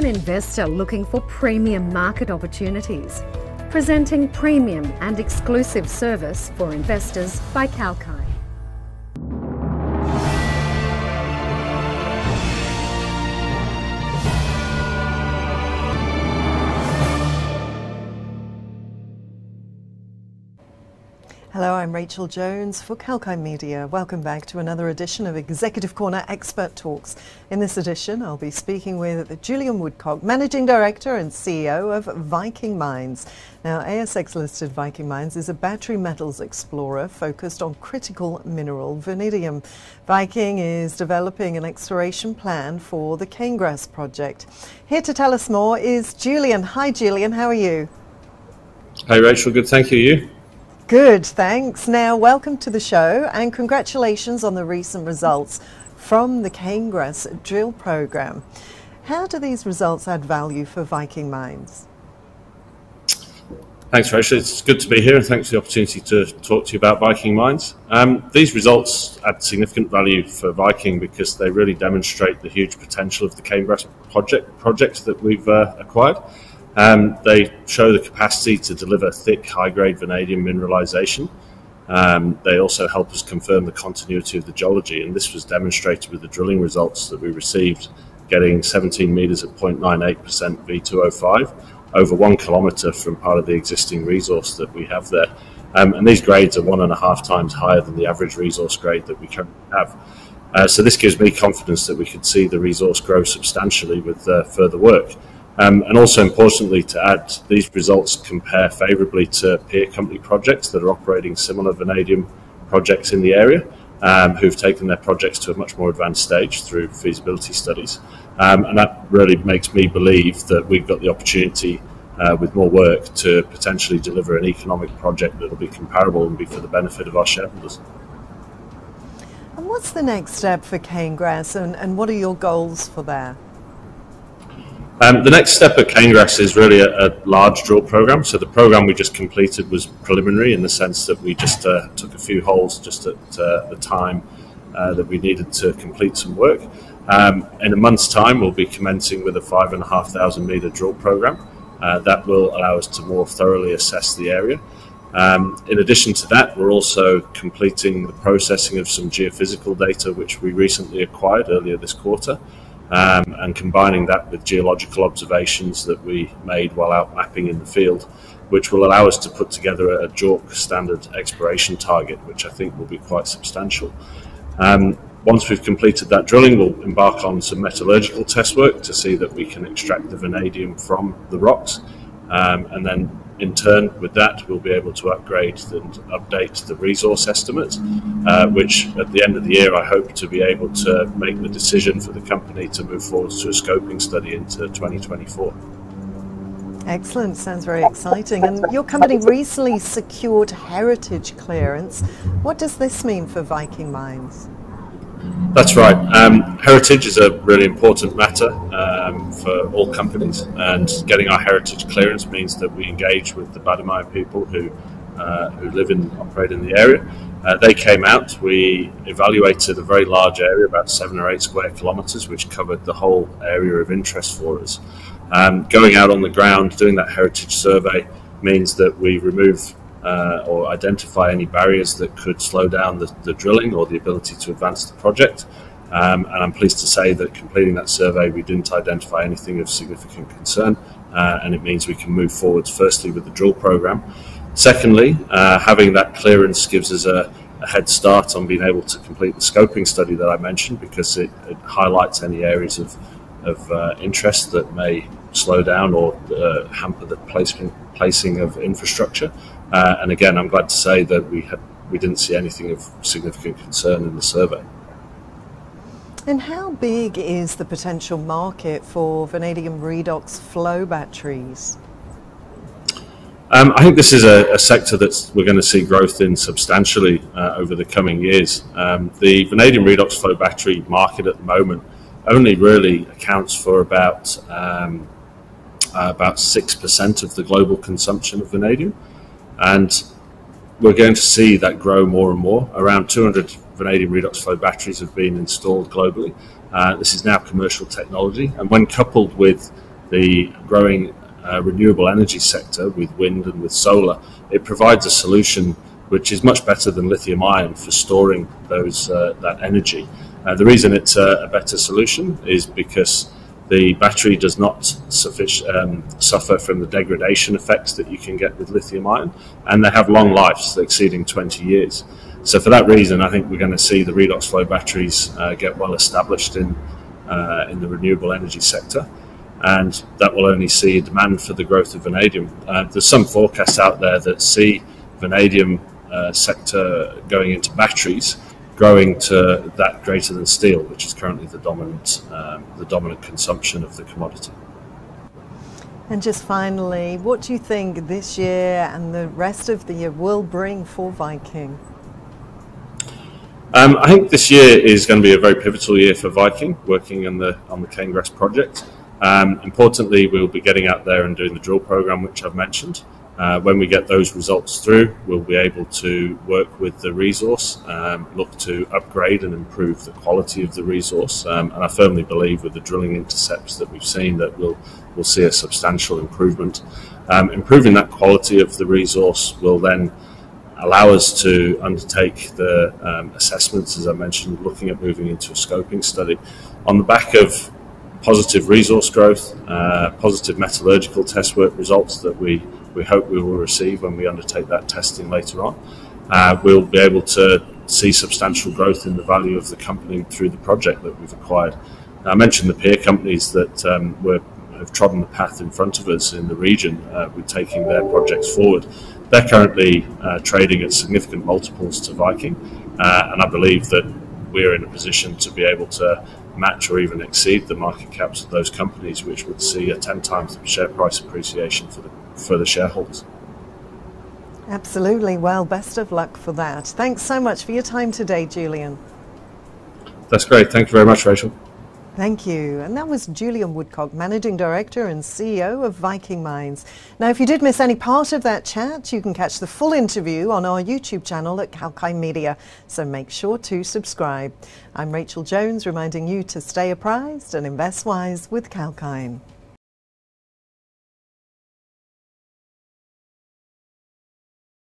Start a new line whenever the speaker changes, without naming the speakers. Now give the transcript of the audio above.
an investor looking for premium market opportunities? Presenting premium and exclusive service for investors by Kalkine.
Hello, I'm Rachel Jones for Kalkine Media. Welcome back to another edition of Executive Corner Expert Talks. In this edition, I'll be speaking with Julian Woodcock, Managing Director and CEO of Viking Mines. Now, ASX-listed Viking Mines is a battery metals explorer focused on critical mineral vanadium. Viking is developing an exploration plan for the Canegrass project. Here to tell us more is Julian. Hi, Julian. How are you?
Hey, Rachel. Good. Thank you. You?
Good, thanks. Now, welcome to the show and congratulations on the recent results from the Canegrass drill program. How do these results add value for Viking Mines?
Thanks, Rachel. It's good to be here and thanks for the opportunity to talk to you about Viking Mines. These results add significant value for Viking because they really demonstrate the huge potential of the Canegrass project that we've acquired. They show the capacity to deliver thick, high-grade vanadium mineralization. They also help us confirm the continuity of the geology, and this was demonstrated with the drilling results that we received, getting 17 metres at 0.98% V2O5, over 1 kilometre from part of the existing resource that we have there. And these grades are 1.5 times higher than the average resource grade that we currently have. So this gives me confidence that we could see the resource grow substantially with further work. And also importantly to add, these results compare favourably to peer company projects that are operating similar vanadium projects in the area, who've taken their projects to a much more advanced stage through feasibility studies. And that really makes me believe that we've got the opportunity with more work to potentially deliver an economic project that will be comparable and be for the benefit of our shareholders.
And what's the next step for Canegrass and what are your goals for that?
The next step at Canegrass is really a large drill program. So the program we just completed was preliminary in the sense that we just took a few holes just at the time that we needed to complete some work. In a month's time, we'll be commencing with a 5,500 metre drill program. That will allow us to more thoroughly assess the area. In addition to that, we're also completing the processing of some geophysical data which we recently acquired earlier this quarter. And combining that with geological observations that we made while out mapping in the field, which will allow us to put together a JORC standard exploration target, which I think will be quite substantial. Once we've completed that drilling, we'll embark on some metallurgical test work to see that we can extract the vanadium from the rocks. And then in turn with that, we'll be able to upgrade and update the resource estimates, which at the end of the year, I hope to be able to make the decision for the company to move forward to a scoping study into 2024.
Excellent, sounds very exciting. And your company recently secured heritage clearance. What does this mean for Viking Mines?
That's right. Heritage is a really important matter for all companies, and getting our heritage clearance means that we engage with the Badimaya people who live and operate in the area. They came out, we evaluated a very large area, about 7 or 8 square kilometres, which covered the whole area of interest for us. Going out on the ground, doing that heritage survey means that we remove or identify any barriers that could slow down the drilling or the ability to advance the project. And I'm pleased to say that completing that survey, we didn't identify anything of significant concern, and it means we can move forward firstly with the drill program. Secondly, having that clearance gives us a head start on being able to complete the scoping study that I mentioned, because it highlights any areas of interest that may slow down or hamper the placing of infrastructure. And again, I'm glad to say that we didn't see anything of significant concern in the survey.
And how big is the potential market for vanadium redox flow batteries?
I think this is a sector that we're going to see growth in substantially over the coming years. The vanadium redox flow battery market at the moment only really accounts for about 6% of the global consumption of vanadium. And we're going to see that grow more and more. Around 200 vanadium redox flow batteries have been installed globally. This is now commercial technology, and when coupled with the growing renewable energy sector with wind and with solar, it provides a solution which is much better than lithium ion for storing that energy. The reason it's a better solution is because the battery does not suffer from the degradation effects that you can get with lithium ion, and they have long lives exceeding 20 years. So for that reason, I think we're going to see the redox flow batteries get well established in the renewable energy sector, and that will only see a demand for the growth of vanadium. There's some forecasts out there that see vanadium sector going into batteries growing to that greater than steel, which is currently the dominant consumption of the commodity.
And just finally, what do you think this year and the rest of the year will bring for Viking?
I think this year is going to be a very pivotal year for Viking, working on the Canegrass project. Importantly, we'll be getting out there and doing the drill program, which I've mentioned. When we get those results through, we'll be able to work with the resource, look to upgrade and improve the quality of the resource. And I firmly believe with the drilling intercepts that we've seen that we'll see a substantial improvement. Improving that quality of the resource will then allow us to undertake the assessments, as I mentioned, looking at moving into a scoping study. On the back of positive resource growth, positive metallurgical test work results that we hope we will receive when we undertake that testing later on, we'll be able to see substantial growth in the value of the company through the project that we've acquired. Now, I mentioned the peer companies that have trodden the path in front of us in the region with taking their projects forward. They're currently trading at significant multiples to Viking, and I believe that we're in a position to be able to match or even exceed the market caps of those companies, which would see a 10 times share price appreciation for the shareholders.
Absolutely. Well, best of luck for that. Thanks so much for your time today, Julian.
That's great. Thank you very much, Rachel.
Thank you. And that was Julian Woodcock, Managing Director and CEO of Viking Mines. Now, if you did miss any part of that chat, you can catch the full interview on our YouTube channel at Kalkine Media, so make sure to subscribe. I'm Rachel Jones, reminding you to stay apprised and invest wise with Kalkine.